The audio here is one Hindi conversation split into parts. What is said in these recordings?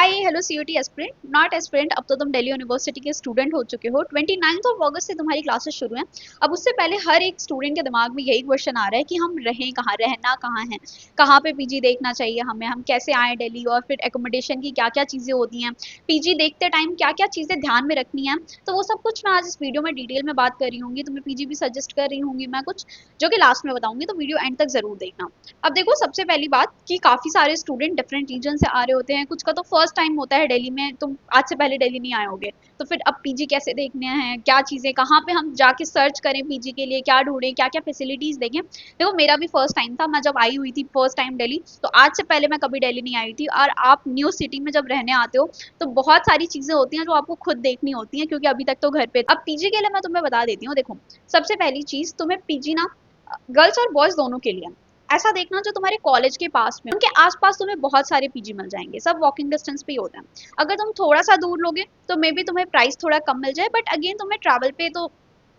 Hi hello CUT aspirant not aspirant. अब तो तुम दिल्ली यूनिवर्सिटी के स्टूडेंट हो चुके हो। 29 अगस्त से तुम्हारी क्लासेस शुरू हैं। अब उससे पहले हर एक स्टूडेंट के दिमाग में यही क्वेश्चन आ रहा है कि हम रहें कहाँ, रहना कहाँ है, कहाँ पे पीजी देखना चाहिए हमें, हम कैसे आए दिल्ली, और फिर एकोमोडेशन की क्या क्या चीज़ें होती हैं, पीजी देखते टाइम क्या क्या चीज़ें ध्यान में रखनी है। तो वो सब कुछ मैं आज इस वीडियो में डिटेल में बात कर रही हूँ। तुम्हें पीजी भी सजेस्ट कर रही हूँ मैं कुछ, जो कि लास्ट में बताऊंगी, तो वीडियो एंड तक जरूर देखना। अब देखो, सबसे पहली बात कि काफी सारे स्टूडेंट डिफरेंट रीजन से आ रहे होते हैं। कुछ का तो फर्स्ट टाइम होता है दिल्ली में, तुम आज से पहले दिल्ली नहीं आए होगे, तो फिर अब पीजी कैसे देखने हैं, क्या चीजें, कहाँ पे हम जाके सर्च करें पीजी के लिए, क्या ढूंढें, क्या क्या फैसिलिटीज देखें। देखो, मेरा भी फर्स्ट टाइम था, मैं जब आई हुई थी फर्स्ट टाइम दिल्ली, तो आज से पहले मैं कभी दिल्ली नहीं आई थी। और आप न्यू सिटी में जब रहने आते हो तो बहुत सारी चीजें होती हैं जो आपको खुद देखनी होती हैं, क्योंकि अभी तक तो घर पे। अब पीजी के लिए मैं तुम्हें बता देती हूँ। देखो, सबसे पहली चीज, तुम्हें पीजी ना गर्ल्स और बॉयज दोनों के लिए ऐसा देखना जो तुम्हारे कॉलेज के पास में, उनके आसपास तुम्हें बहुत सारे पीजी मिल जाएंगे, सब वॉकिंग डिस्टेंस पे ही होते हैं। अगर तुम थोड़ा सा दूर लोगे तो मे बी तुम्हें प्राइस थोड़ा कम मिल जाए, बट अगेन तुम्हें ट्रैवल पे तो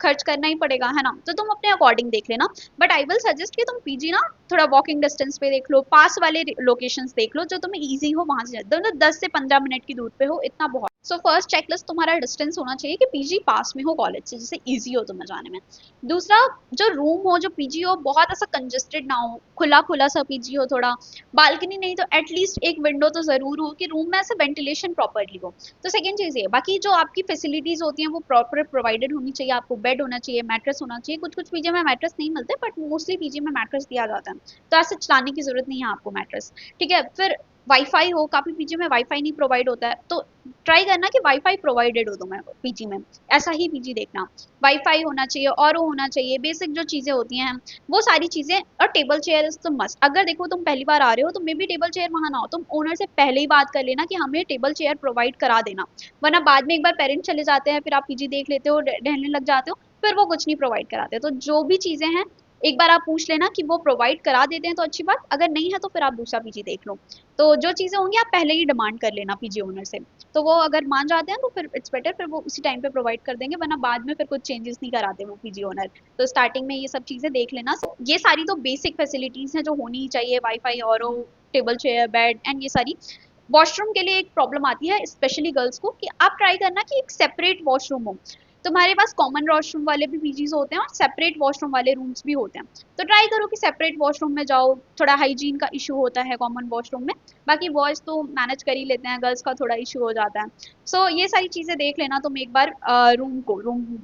खर्च करना ही पड़ेगा, है ना। तो तुम अपने अकॉर्डिंग देख लेना। बट आई विल सजेस्ट कि तुम पीजी ना थोड़ा वॉकिंग डिस्टेंस पे देख लो, पास वाले लोकेशंस देख लो जो तुम्हें इजी हो, वहां से दोनों 10 से 15 मिनट की दूर पे हो, इतना बहुत। सो फर्स्ट चेकलिस्ट तुम्हारा डिस्टेंस होना चाहिए कि पीजी पास में हो कॉलेज से, जिससे इजी हो तुम्हें जाने में। दूसरा, जो रूम हो, जो पीजी हो, बहुत ऐसा कंजेस्टेड ना हो, खुला खुला सा पीजी हो, थोड़ा बालकनी नहीं तो एटलीस्ट एक विंडो तो जरूर हो कि रूम में ऐसे वेंटिलेशन प्रॉपरली हो। तो सेकंड चीज ये, बाकी जो आपकी फैसिलिटीज होती हैं वो प्रॉपर प्रोवाइडेड होनी चाहिए। आपको बेड होना चाहिए, मैट्रेस होना चाहिए। कुछ कुछ पीजी में मैट्रेस नहीं मिलते, बट मोस्टली पीजी में मैट्रेस दिया जाता है, तो ऐसे चलाने की जरूरत नहीं है आपको मैट्रेस। ठीक है, फिर वाईफाई हो, काफी पीजी में वाईफाई नहीं प्रोवाइड होता है, तो ट्राई करना कि वाईफाई प्रोवाइडेड हो तुम्हें पीजी में, ऐसा ही पीजी देखना। वाईफाई होना चाहिए, और होना चाहिए, बेसिक जो चीजें होती हैं वो सारी चीजें। और table chair is the must. अगर देखो तुम पहली बार आ रहे हो तो मे बी टेबल चेयर वहां ना हो, तुम ओनर से पहले ही बात कर लेना कि हमें टेबल चेयर प्रोवाइड करा देना। वरना बाद में एक बार पेरेंट्स चले जाते हैं, फिर आप पीजी देख लेते हो, रहने लग जाते हो, फिर वो कुछ नहीं प्रोवाइड कराते। तो जो भी चीजें हैं एक बार आप पूछ लेना कि वो प्रोवाइड करा देते हैं तो अच्छी बात, अगर नहीं है तो फिर आप दूसरा पीजी देख लो। तो जो चीजें होंगी आप पहले ही डिमांड कर लेना पीजी ओनर से, तो वो अगर मान जाते हैं तो फिर इट्स बेटर, फिर वो उसी टाइम पे प्रोवाइड कर देंगे, वरना बाद में फिर कुछ चेंजेस नहीं कराते वो पीजी ओनर। तो स्टार्टिंग में ये सब चीजें देख लेना। ये सारी तो बेसिक फैसिलिटीज हैं जो होनी ही चाहिए, वाईफाई और टेबल चेयर बेड एंड ये सारी। वॉशरूम के लिए एक प्रॉब्लम आती है स्पेशली गर्ल्स को, कि आप ट्राई करना कि एक सेपरेट वॉशरूम हो। तुम्हारे पास कॉमन वॉशरूम वाले भी पीजीज होते हैं और सेपरेट वॉशरूम वाले रूम्स भी होते हैं, तो ट्राई करो कि सेपरेट वॉशरूम में जाओ। थोड़ा हाइजीन का इशू होता है कॉमन वॉशरूम में, बाकी बॉयज तो मैनेज कर ही लेते हैं, गर्ल्स का थोड़ा इशू हो जाता है। ये सारी चीजें देख लेना तुम एक बार। रूम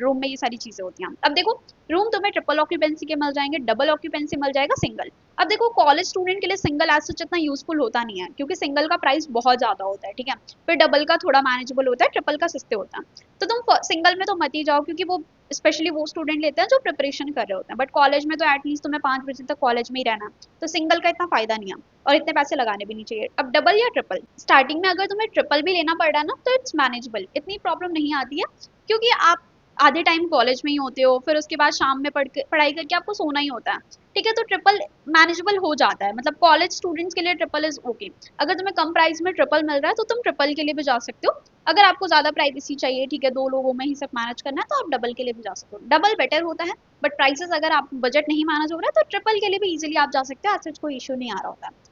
रूम में ये सारी चीजें होती हैं। अब देखो, रूम तुम्हें ट्रिपल ऑक्यूपेंसी के मिल जाएंगे, डबल ऑक्यूपेंसी मिल जाएगा, सिंगल। अब देखो, कॉलेज स्टूडेंट के लिए सिंगल एज सच इतना यूजफुल होता नहीं है, क्योंकि सिंगल का प्राइस बहुत ज्यादा होता है। ठीक है, फिर डबल का थोड़ा मैनेजेबल होता है, ट्रिपल का सस्ते होता है। तो तुम सिंगल में तो मत ही जाओ, क्योंकि वो स्पेशली वो स्टूडेंट लेते हैं जो प्रिपरेशन कर रहे होते हैं, बट कॉलेज में तो एटलीस्ट तुम्हें 5 बजे तक कॉलेज में ही रहना है, तो सिंगल का इतना फायदा नहीं है, और इतने पैसे लगाने भी नहीं चाहिए। अब डबल या ट्रिपल, स्टार्टिंग में अगर तुम्हें ट्रिपल भी लेना पड़ रहा है ना, तो इट्स मैनेजेबल, इतनी प्रॉब्लम नहीं आती है, क्योंकि आप आधे टाइम कॉलेज में ही होते हो, फिर उसके बाद शाम में पढ़ाई करके आपको सोना ही होता है। ठीक है, तो ट्रिपल मैनेजेबल हो जाता है, मतलब कॉलेज स्टूडेंट्स के लिए ट्रिपल इज ओके। अगर तुम्हें कम प्राइस में ट्रिपल मिल रहा है तो तुम ट्रिपल के लिए भी जा सकते हो। अगर आपको ज्यादा प्राइवेसी चाहिए, ठीक है, 2 लोगों में ही सब मैनेज करना है, तो आप डबल के लिए भी जा सकते हो। डबल बेटर होता है, बट प्राइसेस अगर आप बजट नहीं मैनेज हो रहा है तो ट्रिपल के लिए भी इजीली आप जा सकते हो, ऐसा कोई इशू नहीं आ रहा होता है।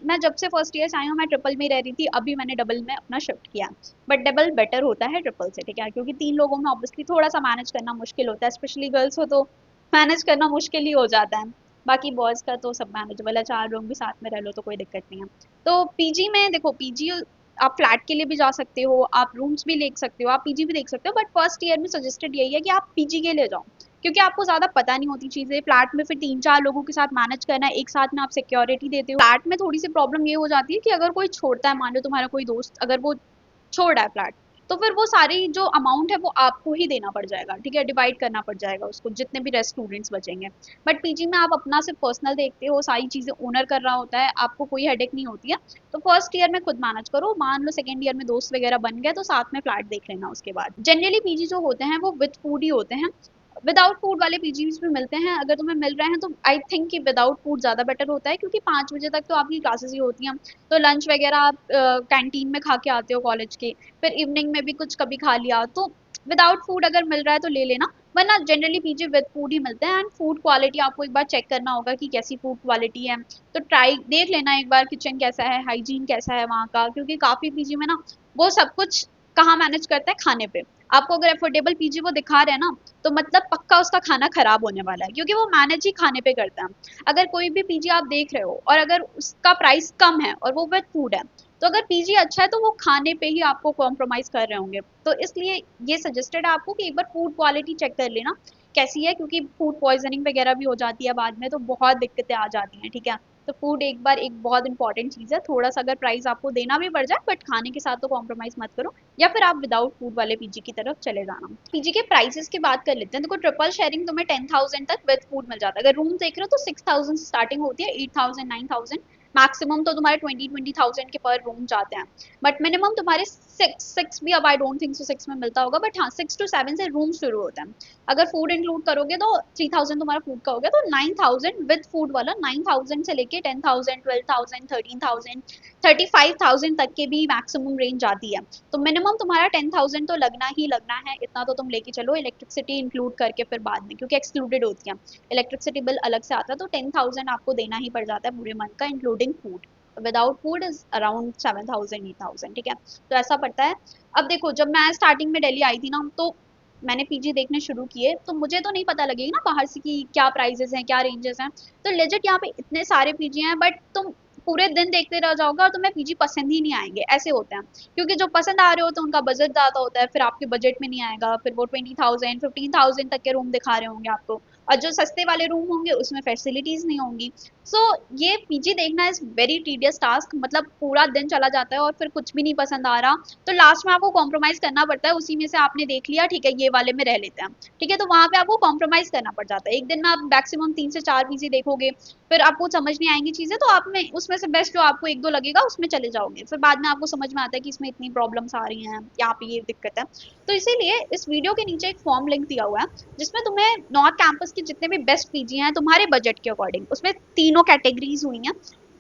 मैं जब से फर्स्ट ईयर से आई हूँ मैं ट्रिपल में रह रही थी, अभी मैंने डबल में अपना शिफ्ट किया, बट डबल बेटर होता है ट्रिपल से। ठीक है, क्योंकि 3 लोगों में ऑब्वियसली थोड़ा सा मैनेज करना मुश्किल होता है, स्पेशली गर्ल्स हो तो मैनेज करना मुश्किल ही हो जाता है। बाकी बॉयज का तो सब मैनेजेबल है, 4 रूम भी साथ में रह लो तो कोई दिक्कत नहीं है। तो पीजी में देखो, पीजी आप फ्लैट के लिए भी जा सकते हो, आप रूम्स भी ले सकते हो, आप पीजी भी देख सकते हो, बट फर्स्ट ईयर में सजेस्टेड यही है कि आप पीजी के लिए जाओ, क्योंकि आपको ज्यादा पता नहीं होती चीजें। फ्लैट में फिर 3-4 लोगों के साथ मैनेज करना है, एक साथ में आप सिक्योरिटी देते हो। फ्लैट में थोड़ी सी प्रॉब्लम ये हो जाती है कि अगर कोई छोड़ता है, मान लो तुम्हारा कोई दोस्त अगर वो छोड़ रहा है फ्लैट, तो फिर वो सारी जो अमाउंट है वो आपको ही देना पड़ जाएगा। ठीक है, डिवाइड करना पड़ जाएगा उसको, जितने भी रेस्ट स्टूडेंट्स बचेंगे। बट पीजी में आप अपना सिर्फ पर्सनल देखते हो, सारी चीजें ओनर कर रहा होता है, आपको कोई हेडेक नहीं होती है। तो फर्स्ट ईयर में खुद मैनेज करो, मान लो सेकंड ईयर में दोस्त वगैरह बन गए तो साथ में फ्लैट देख लेना उसके बाद। जनरली पीजी जो होते हैं वो विद फूड ही होते हैं, विदाउट फूड वाले पीजीज भी मिलते हैं। अगर तुम्हें मिल रहे हैं तो आई थिंक कि विदाउट फूड ज्यादा बेटर होता है, क्योंकि 5 बजे तक तो आपकी क्लासेस ही होती हैं, तो लंच वगैरह आप कैंटीन में खा के आते हो कॉलेज के, फिर इवनिंग में भी कुछ कभी खा लिया, तो विदाउट फूड अगर मिल रहा है तो ले लेना। वरना जनरली पीजी विद फूड ही मिलते हैं। एंड फूड क्वालिटी आपको एक बार चेक करना होगा कि कैसी फूड क्वालिटी है, तो ट्राई देख लेना एक बार किचन कैसा है, हाइजीन कैसा है वहाँ का, क्योंकि काफ़ी पीजी में ना वो सब कुछ कहाँ मैनेज करता है, खाने पे। आपको अगर अफोर्डेबल पीजी वो दिखा रहे हैं ना, तो मतलब पक्का उसका खाना खराब होने वाला है, क्योंकि वो मैनेज ही खाने पे करता है। अगर कोई भी पीजी आप देख रहे हो और अगर उसका प्राइस कम है और वो विद फूड है, तो अगर पीजी अच्छा है तो वो खाने पे ही आपको कॉम्प्रोमाइज कर रहे होंगे। तो इसलिए ये सजेस्टेड है आपको कि एक बार फूड क्वालिटी चेक कर लेना कैसी है, क्योंकि फूड पॉइजनिंग वगैरह भी हो जाती है बाद में, तो बहुत दिक्कतें आ जाती हैं, ठीक है। तो फूड एक बार एक बहुत इंपॉर्टेंट चीज़ है, थोड़ा सा अगर प्राइस आपको देना भी पड़ जाए बट खाने के साथ तो कॉम्प्रोमाइज मत करो, या फिर आप विदाउट फूड वाले पीजी की तरफ चले जाना। पीजी के प्राइसेस की बात कर लेते हैं। देखो ट्रिपल शेयरिंग तुम्हें 10,000 तक विद फूड मिल जाता है। अगर रूम देख रहे हो तो 6,000 स्टार्टिंग होती है, 8,000 9,000, मैक्सिमम तो तुम्हारे 20,000 के पर रूम जाते हैं। बट मिनिमम तुम्हारे सिक्स भी, अब I don't think so six में मिलता होगा, बट हाँ 6 to 7 से रूम शुरू होता है। अगर फूड इंक्लूड करोगे तो 3,000 तुम्हारा फूड का हो गया, तो 9,000 विद फूड वाला, 9,000 से लेके 10,000 12,000 13,000 35,000 तक के भी मैक्सिमम रेंज आती है। तो मिनिमम तुम्हारा 10,000 तो लगना ही लगना है, इतना तो तुम लेके चलो, इलेक्ट्रिसिटी इंक्लूड करके फिर बाद में, क्योंकि एक्सक्लूडेड होती है, इलेक्ट्रिसिटी बिल अलग से आता है, तो 10,000 आपको देना ही पड़ जाता है पूरे मंथ का including food. Without food is around 7,000 8,000, ठीक है। तो ऐसा पड़ता है। अब देखो जब मैं स्टार्टिंग में दिल्ली आई थी ना, तो मैंने पीजी देखने शुरू किए, तो मुझे तो नहीं पता लगेगा ना बाहर से कि क्या प्राइजेस हैं क्या रेंजेस हैं। तो लेजिट यहाँ पे इतने सारे पीजी हैं, बट तुम पूरे दिन देखते रह जाओगे और तुम्हें पीजी पसंद ही नहीं आएंगे, ऐसे होते हैं। क्योंकि जो पसंद आ रहे हो तो उनका बजट ज़्यादा होता है, फिर आपके बजट में नहीं आएगा, फिर वो 20,000 15,000 तक के रूम दिखा रहे होंगे आपको, और जो सस्ते वाले रूम होंगे उसमें फैसिलिटीज़ नहीं होंगी। सो ये पीजी देखना इज़ वेरी टीडियस टास्क, मतलब पूरा दिन चला जाता है और फिर कुछ भी नहीं पसंद आ रहा, तो लास्ट में आपको कॉम्प्रोमाइज़ करना पड़ता है। उसी में से आपने देख लिया ठीक है ये वाले में रह लेते हैं, ठीक है, तो वहाँ पे आपको कॉम्प्रोमाइज़ करना पड़ जाता है। एक दिन में आप मैक्सिमम 3 से 4 पीजी देखोगे, फिर आपको समझ नहीं आएंगी चीज़ें, तो आप में उसमें से बेस्ट जो आपको एक दो लगेगा उसमें चले जाओगे, फिर बाद में आपको समझ में आता है कि इसमें इतनी प्रॉब्लम्स आ रही हैं, यहाँ पे ये दिक्कत है। तो इसीलिए इस वीडियो के नीचे एक फॉर्म लिंक दिया हुआ है, जिसमें तुम्हें नॉर्थ कैंपस के जितने भी बेस्ट पीजी हैं तुम्हारे बजट के अकॉर्डिंग, उसमें तीनों कैटेगरीज हुई हैं,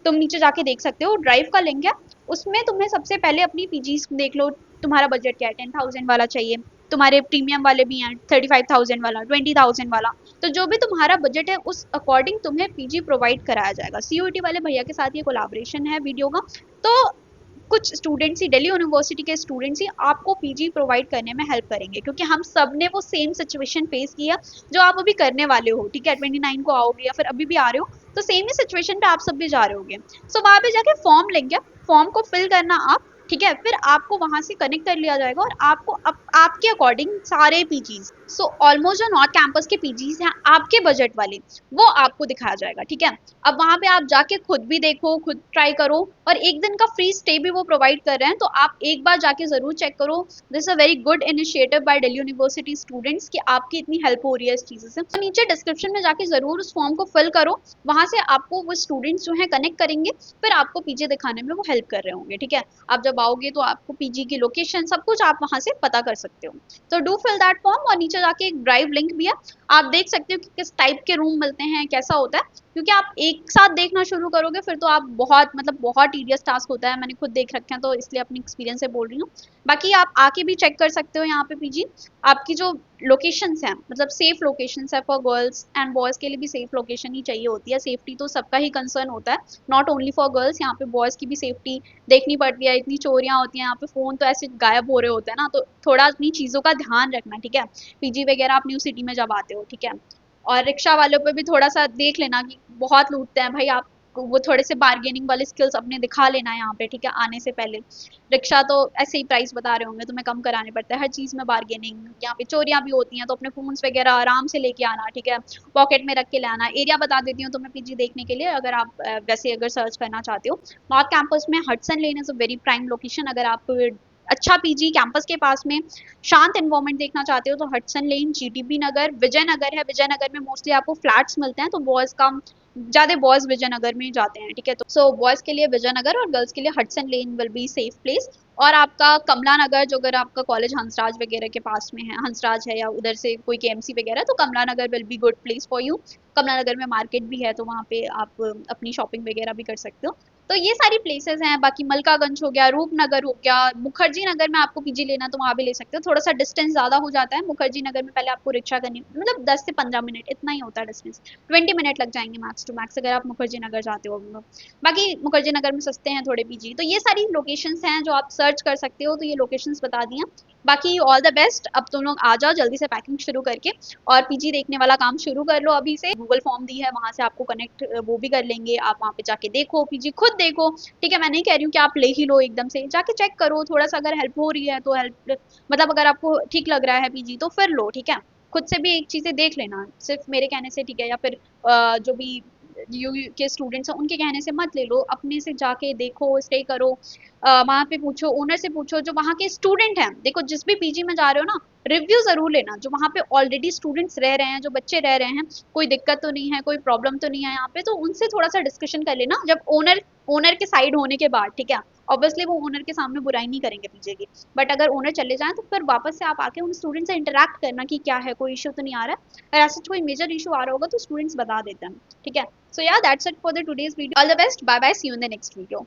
तुम नीचे जाके देख सकते हो, ड्राइव का लिंक है। उसमें तुम्हें सबसे पहले अपनी पीजीज देख लो, तुम्हारा बजट क्या है, 10,000 वाला चाहिए, तुम्हारे प्रीमियम वाले भी हैं 35,000 वाला, 20,000 वाला। तो जो भी तुम्हारा बजट है उस अकॉर्डिंग तुम्हें पीजी प्रोवाइड कराया जाएगा। सीयूईटी वाले भैया के साथ ये कोलैबोरेशन है वीडियो का। तो कुछ स्टूडेंट्स ही, दिल्ली यूनिवर्सिटी के स्टूडेंट्स ही आपको पीजी प्रोवाइड करने में हेल्प करेंगे, क्योंकि हम सब ने वो सेम सिचुएशन फेस किया जो आप अभी करने वाले हो, ठीक है, 29 को आओगे या फिर अभी भी आ रहे हो, तो सेम ही सिचुएशन पे आप सब भी जा रहे होगे। सो वहाँ पे जाके फॉर्म लेंगे, फॉर्म को फिल करना आप, ठीक है, फिर आपको वहां से कनेक्ट कर लिया जाएगा और आपको आपके अकॉर्डिंग सारे पीजीज, सो ऑलमोस्ट जो नॉर्थ कैंपस के पीजीज हैं आपके बजट वाले, वो आपको दिखाया जाएगा, ठीक है। अब वहां पे आप जाके खुद भी देखो, खुद ट्राई करो, और एक दिन का फ्री स्टे भी वो प्रोवाइड कर रहे हैं, तो आप एक बार जाके जरूर चेक करो। This a very good initiative by Delhi university students कि आपकी इतनी हेल्प हो रही है इस चीज़ से। तो नीचे डिस्क्रिप्शन में जाके जरूर उस फॉर्म को फिल करो, वहां से आपको वो स्टूडेंट्स जो है कनेक्ट करेंगे, फिर आपको पीजी दिखाने में वो हेल्प कर रहे होंगे, ठीक है। आप जब आओगे तो आपको पीजी की लोकेशन सब कुछ आप वहां से पता कर सकते हो। तो डू फिल दैट फॉर्म, और नीचे जाके एक ड्राइव लिंक भी है, आप देख सकते हो कि किस टाइप के रूम मिलते हैं, कैसा होता है। क्योंकि आप एक साथ देखना शुरू करोगे फिर तो आप बहुत, मतलब बहुत टीडियस टास्क होता है, मैंने खुद देख रखे हैं तो इसलिए अपनी एक्सपीरियंस से बोल रही हूँ। बाकी आप आके भी चेक कर सकते हो यहाँ पे पीजी, आपकी जो लोकेशंस हैं, मतलब सेफ लोकेशंस है फॉर गर्ल्स एंड बॉयज़ के लिए भी सेफ लोकेशन ही चाहिए होती है, सेफ्टी तो सबका ही कंसर्न होता है, नॉट ओनली फॉर गर्ल्स, यहाँ पे बॉयज़ की भी सेफ्टी देखनी पड़ती है। इतनी चोरियाँ होती हैं यहाँ पे, फ़ोन तो ऐसे गायब हो रहे होते हैं ना, तो थोड़ा अपनी चीज़ों का ध्यान रखना, ठीक है, पीजी वगैरह आप न्यू सिटी में जब आते हो, ठीक है। और रिक्शा वालों पे भी थोड़ा सा देख लेना कि बहुत लूटते हैं भाई, आप वो थोड़े से बार्गेनिंग वाले स्किल्स अपने दिखा लेना यहाँ पे, ठीक है, आने से पहले। रिक्शा तो ऐसे ही प्राइस बता रहे होंगे, तुम्हें कम कराने पड़ते हैं हर चीज़ में, बार्गेनिंग, यहाँ पे चोरियाँ भी होती हैं, तो अपने फोन्स वगैरह आराम से लेके आना, ठीक है, पॉकेट में रख के लाना। एरिया बता देती हूँ तुम्हें पीजी देखने के लिए, अगर आप वैसे अगर सर्च करना चाहते हो, नॉर्थ कैंपस में Hudson lane is a very prime location. अगर आप अच्छा पीजी कैंपस के पास में शांत एनवायरनमेंट देखना चाहते हो तो हडसन लेन, जीटीबी नगर, विजयनगर है, विजयनगर में मोस्टली आपको फ्लैट्स मिलते हैं, तो बॉयज़ का ज़्यादा बॉयज़ विजयनगर में ही जाते हैं, ठीक है। तो सो बॉयज़ के लिए विजयनगर और गर्ल्स के लिए Hudson lane will be safe place. और आपका कमला नगर, जो अगर आपका कॉलेज हंसराज वगैरह के पास में है, हंसराज है या उधर से कोई केएमसी वगैरह, तो Kamla Nagar will be good place for you. Kamla Nagar में मार्केट भी है, तो वहाँ पे आप अपनी शॉपिंग वगैरह भी कर सकते हो। तो ये सारी प्लेसेस हैं। बाकी मलकागंज हो गया, रूपनगर हो गया, मुखर्जी नगर में आपको पीजी लेना तो वहाँ भी ले सकते हो। थोड़ा सा डिस्टेंस ज़्यादा हो जाता है मुखर्जी नगर में, पहले आपको रिक्शा करनी, मतलब 10 से 15 मिनट इतना ही होता है डिस्टेंस। 20 मिनट लग जाएंगे मैक्स टू मैक्स अगर आप मुखर्जी नगर जाते हो। बाकी मुखर्जी नगर में सस्ते हैं थोड़े पीजी। तो ये सारी लोकेशंस हैं जो आप सर्च कर सकते हो। तो ये लोकेशंस बता दिए। बाकी ऑल द बेस्ट, अब तुम लोग आ जाओ जल्दी से पैकिंग शुरू करके और पीजी देखने वाला काम शुरू कर लो अभी से। गूगल फॉर्म दी है, वहां से आपको कनेक्ट वो भी कर लेंगे, आप वहां पे जाके देखो, पीजी खुद देखो। ठीक है, मैं नहीं कह रही हूँ कि आप ले ही लो एकदम से, जाके चेक करो थोड़ा सा, अगर हेल्प हो रही है तो हेल्प, मतलब अगर आपको ठीक लग रहा है पीजी तो फिर लो। ठीक है, खुद से भी एक चीजें देख लेना, सिर्फ मेरे कहने से। ठीक है, या फिर जो भी यू के स्टूडेंट्स हैं उनके कहने से मत ले लो, अपने से जाके देखो, स्टे करो, वहां पे पूछो, ओनर से पूछो, जो वहाँ के स्टूडेंट हैं। देखो जिस भी पीजी में जा रहे हो ना, रिव्यू जरूर लेना, जो वहाँ पे ऑलरेडी स्टूडेंट्स रह रहे हैं, जो बच्चे रह रहे हैं, कोई दिक्कत तो नहीं है, कोई प्रॉब्लम तो नहीं है यहाँ पे, तो उनसे थोड़ा सा डिस्कशन कर लेना जब ओनर ओनर के साइड होने के बाद। ठीक है, ऑब्वियसली वो ओनर के सामने बुराई नहीं करेंगे पीछे की, बट अगर ओनर चले जाएं तो फिर वापस से आप आके उन स्टूडेंट से इंटरेक्ट करना कि क्या है, कोई इशू तो नहीं आ रहा है। अगर ऐसा कोई मेजर इशू आ रहा होगा तो स्टूडेंट्स बता देते हैं। ठीक है, so yeah that's it for the today's video. All the best, bye bye, see you in the next video.